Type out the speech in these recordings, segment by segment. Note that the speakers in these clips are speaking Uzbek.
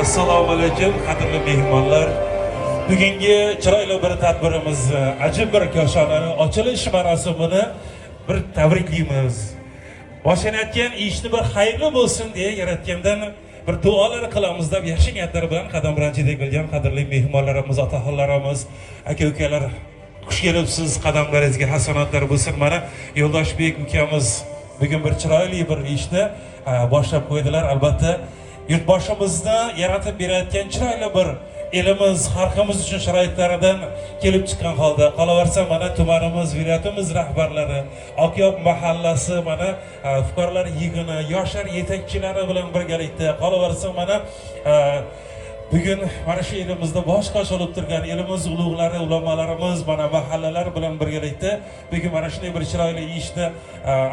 Assalomu alaykum, qadrli mehmonlar. Bugungi chiroyli bir tadbirimiz, ajib bir koshonani ochilish marosimini bir tabriklaymiz. Boshlanayotgan ishni bir xayrli bo'lsin deya yaratgandan bir duolar qilamiz deb yaxshi niyatlar bilan qadam ranjida qilgan qadrli mehmonlarimiz, otaxonlarimiz, aka-ukalar, xush kelibsiz. Qadamlaringizga hasanatlar bo'lsin. Mana Yo'ldoshbek ukamiz bugun bir chiroyli bir ishni boshlab qo'ydilar. Albatta yurtboshimizni yaratib berayotgan chiroyli bir elimiz, xalqimiz uchun sharoitlaridan kelib chiqqan holda qolaversa, mana tumanimiz, viloyatimiz rahbarlari, Oqyoq mahallasi, mana fuqarolar yig'ini, yoshlar yetakchilari bilan birgalikda qolaversa, mana bugun mana shu elimizda bosh qosh olib turgan elimiz ulug'lari, ulamolarimiz, mana mahallalar bilan birgalikda bugun mana shunday bir chiroyli ishni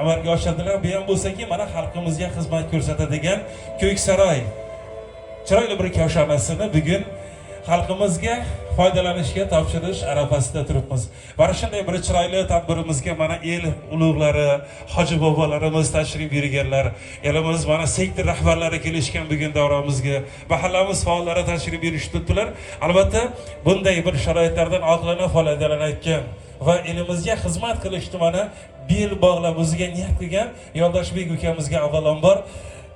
amalga oshirdilar. Bu ham bo'lsa-ki, mana xalqimizga xizmat ko'rsatadigan Ko'ksaroy chiroyli bir koshonasini bugun xalqimizga foydalanishga topshirish arafasida turibmiz. Mana shunday bir chiroyli tadbirimizga mana el ulug'lari, hoji bobolarimiz tashrif buyurganlar, elimiz mana sektor rahbarlari kelishgan bugun davramizga, mahallamiz faollari tashrif buyurishdilar. Albatta bunday bir sharoitlardan oqilona foydalanayotgan va elimizga xizmat qilishni mana bel bog'lab o'ziga niyat qilgan Yo'ldoshbek ukamizga avvalambor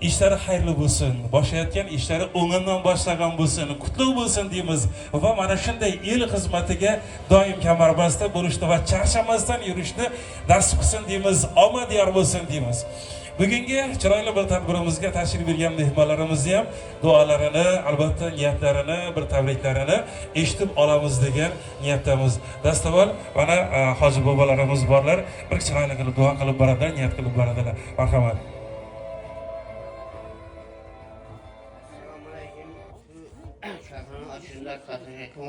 ishlari xayrli bo'lsin, boshlayotgan ishlari o'ng'indan boshlagan bo'lsin, qutlug' bo'lsin deymiz va mana shunday el xizmatiga doim kamarbasta bo'lishni va charchamasdan yurishni nasib qilsin deymiz, omad yor bo'lsin deymiz. Bugungi chiroyli bir tadbirimizga tashrif buyurgan mehmonlarimizni ham duolarini, albatta niyatlarini, bir tabriklarini eshitib olamiz degan niyatdamiz. Dastavval mana hoji bobolarimiz borlar, bir chiroyli qilib duo qilib boradilar, niyat qilib boradilar. Marhamat.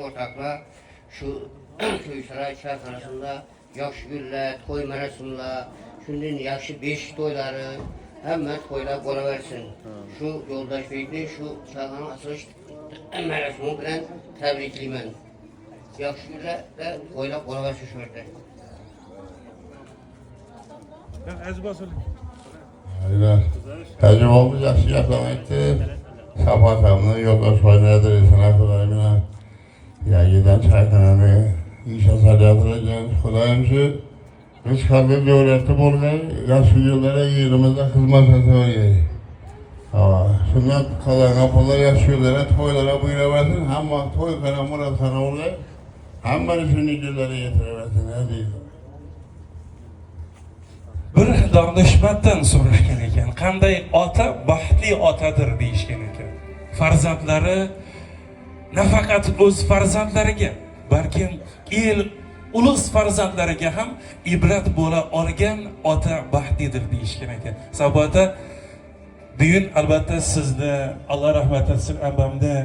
Ortaklar şu Ko'ksaroy çayxonasida yaxshi gullar, to'y marosimlar, shundan yaxshi besh to'ylari hamma to'ylab bo'laversin. Shu Yo'ldoshbekni shu çayxona ochilish marosimi bilan tabriklayman. Yaxshi gullar va to'ylab bo'laversin shu yerda. Tecrübemiz yaxshi yaklamaydi. Safatamni Yo'ldosh foydalanadilar Xudoyimga. Yangidan çayxonani inşa solyaptilar. Xudoyim shu hech qanday davlatda bo'lgan yaxshi yo'llarga yerimizda xizmat qiladi. Shundan qolgan pullar yaxshi yo'llarga, to'ylarga buyuraversin. Hamma to'y qilgan murodxona bo'lgan. Hammani shunday yo'llarga yetiraversin deydi. Bir donishmanddan so'rashgan ekan, qanday ota baxtli otadir deyishgan ekan. Farzandlari nafaqat o'z farzandlariga, balkim el ulug' farzandlariga ham ibrat bo'la olgan ota baxtlidir deyishgan ekan. Sabota bugun albatta sizni Alloh rahmat etsin, ammamni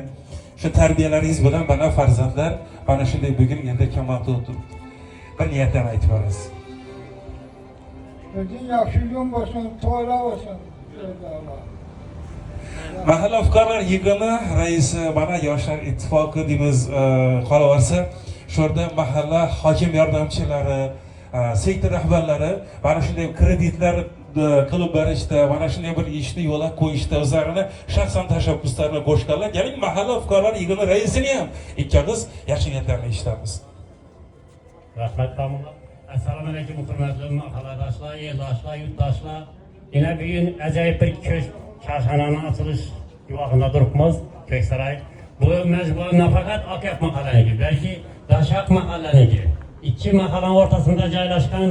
shu tarbiyalaringiz bilan mana farzandlar mana shunday bugun endi kamolga o'tibdi. Bir niyatdan aytib berasiz. Bugün yaxshi kun bo'lsin, to'ylar bo'lsin. Mahalla fuqarolar yig'ini raisi mana yoshlar ittifoqi deymiz, qolaversa, shu yerda mahalla hokim yordamchilari, sektor rahbarlari mana shunday kreditlar qilib berishda, mana shunday bir ishni yo'lga qo'yishda o'zlarini shaxsan tashabbuslarini qo'shganlar. Keling mahalla fuqarolar yig'ini raisini ham ikkalamiz yaxshi niyatlarni eshitamiz. Rahmat tamamlar. Assalomu alaykum hurmatli mahalladoshlar, eldoshlar, yurtdoshlar. Yana bugun ajoyib bir çayxonani ochilish guvohida turibmiz, Ko'ksaroy. Bu majbur nafaqat Oqyoq mahallaniki, balki Dashaq mahallaniki. İki mahallanın o'rtasida joylashgan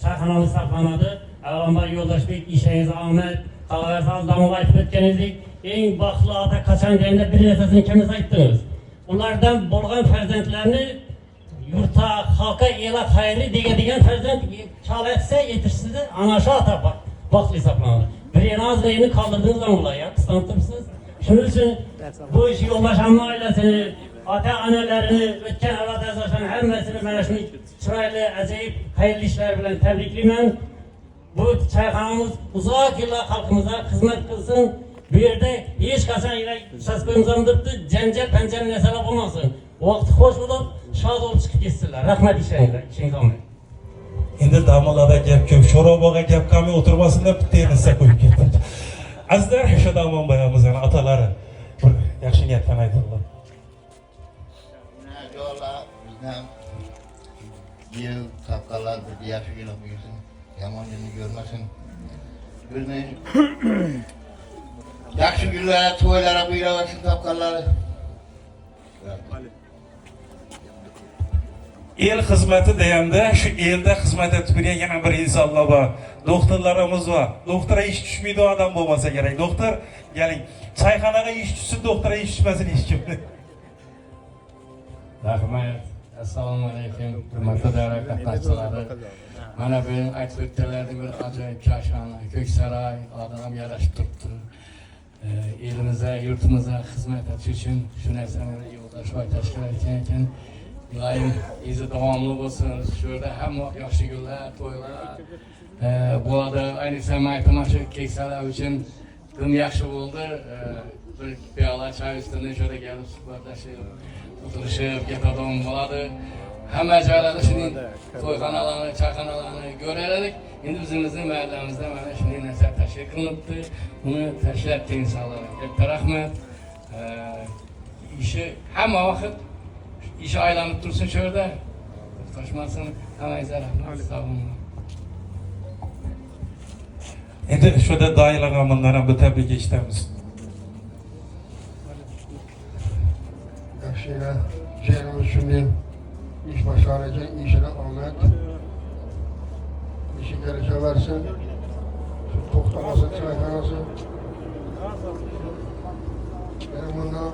çayxonamiz saqlanadi. Avvalambor Yo'ldoshbek, ishingiz omad, qolaversangiz davom etib o'tganingizdek, eng baxtli ota qachon deganda bir narsasini ikimiz aytdingiz. Ulardan bo'lgan farzandlarni yurtga, xalqqa, elga xayri degan farzand chalatsa yetishsa, ana shu ota baxtli hisoblanadi. Bir azgayını kaldırdığınız zaman olay ya, kısaltırsınız. Şunun için bu işi Yo'ldosh ailesini, ata anelerini, ötken evlat yazarsan her mesele menajını çıraylı, acayip hayırlı işler bilen tebrikliyorum. Bu çayxonamiz uzak yıllar halkımıza hizmet kılsın. Bu yerde hiç kaçan yine söz koyumuzandırdı, cencer pencere mesele olmasın. Vakti hoş bulup, şad olup çıkıp gitsinler. Rahmet işiniz olmayın. Endi damolada gap ko'p, sho'roboga gap qolmay o'tirmasin deb bitta yerda qo'yib ketdim. Azizlar, shu damon boyamiz ana otalari yaxshi niyatdan aytdilar. Yo'lla bizden yıl tapkalar bir yaşı gün okuyorsun. Yaman günü görmesin. Gözüne yakşı günlere, toylara buyurasın tapkaları. El xizmati deganda shu elda xizmat etib turgan yana bir insonlar bor. Doktorlarimiz bor. Doktora ish tushmaydi odam bo'lmasa kerak. Doktor, keling, chayxonaga ish tushsa, doktora ish tushmasin hech kim. Rahmat. Assalomu alaykum. Hurmatli davlat qatnashchilari. Mana bu aytib o'tganlarda bir ajoyib choyxona, Ko'ksaroy odam yarashib turibdi. Elimizga, yurtimizga xizmat etish uchun shu narsani yo'ldosh voy tashkil etgan ekan. Iloyim izi davomli bo'lsin. Shu yerda hamma yaxshi kunlar, to'ylar bo'ladi. Ayniqsa mana shu keksalar uchun kun yaxshi bo'ldi. Bir piyola choy ustida shunday kelib suhbatlashib, o'tirishib, gapiradigan bo'ladi. Hamma joylarda shunday to'yxonalarni, choyxonalarni ko'raylik. Endi bizimizning mahallamizda mana shunday narsa tashkil qilinibdi. Buni tashlabdi insonlarga. Katta rahmat. Ishi hamma vaqt ishi aylanib tursin shu yerda. To'xtashmasin. Hammangizga rahmat. Sog' bo'linglar. Endi shuda doiralar amallardan bir tabrik eshitamiz. Yaxshina jenimiz shunday ish boshqargan, ishida omad, ishi kelaversin, to'xtamasin choyxonasi. Yana bundan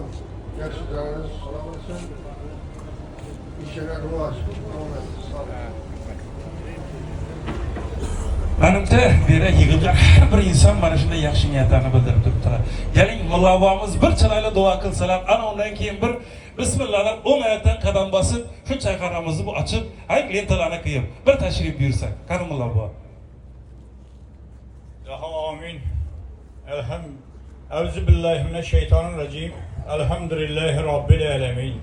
yaxshi joyimiz qolaversin, ishida rivoj, omad, sog'lik. Menimcha bera yig'ilgan har bir inson mana shunday yaxshi niyatlarni bildirib turibdilar. Keling, mullobomiz bir chiroyli duo qilsalar, ana undan keyin bir bismillahlar o'mayotdan qadam bosib, shu chayxonamizni bu ochib, hay lentalarni qiyib, bir tashrif buyursak. Qani mullobo. Amin. Euzu billahi mineşşeytanirracim. Elhamdülillahi rabbil alamin.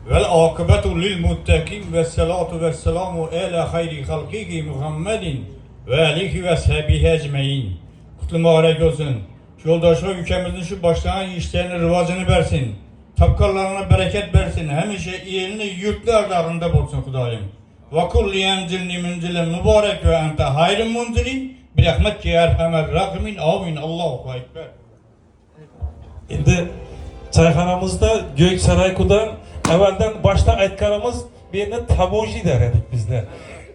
Vel akibetu lil muttaqin ve salatu ve selamu ala hayri halqihi Muhammedin ve alihi ve sahbihi ecmaîn. Kutlu mübarek olsun. Yoldaşlar ülkemizin şu başlayan işlerine rivacını versin. Tapkarlarına bereket versin. Hemşe elini yurtlar darında bulsun Hudayım. Ve kulli enzilni münzilen mübarek ve ente hayrın munzilin. Bir rahmet ki erhamer rahimin. Amin. Allahu ekber. Endi çayxonamizda Göksaraykudan evvelden başta aytganimiz bir yerine taboji der edik bizler.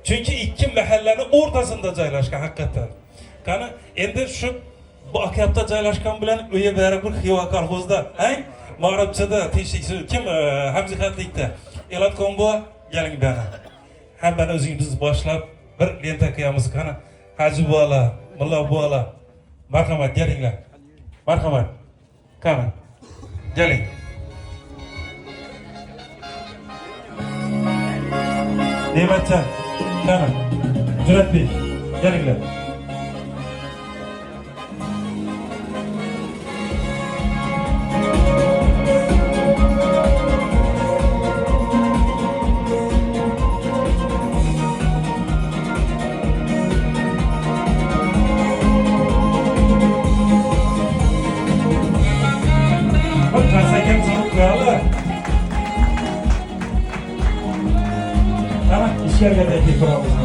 Çünkü iki mahallenin ortasında joylashgan hakikaten. Qani endi shu bu akapta joylashgan bilan uyi bari bir Xiva kolxozda, Ma'ribchida, Tinchlik kim Hamzihatlikda Elatqon bu keling bana. Hammani o'zingiz boshlab bir lenta qiyamiz qani. Haji bola, mulla bola. Marhamat kelinglar. Marhamat. Qani. Keling. Ne'matjon, qani. Juratbek, kelinglar. İşlerle de ekip kuramız.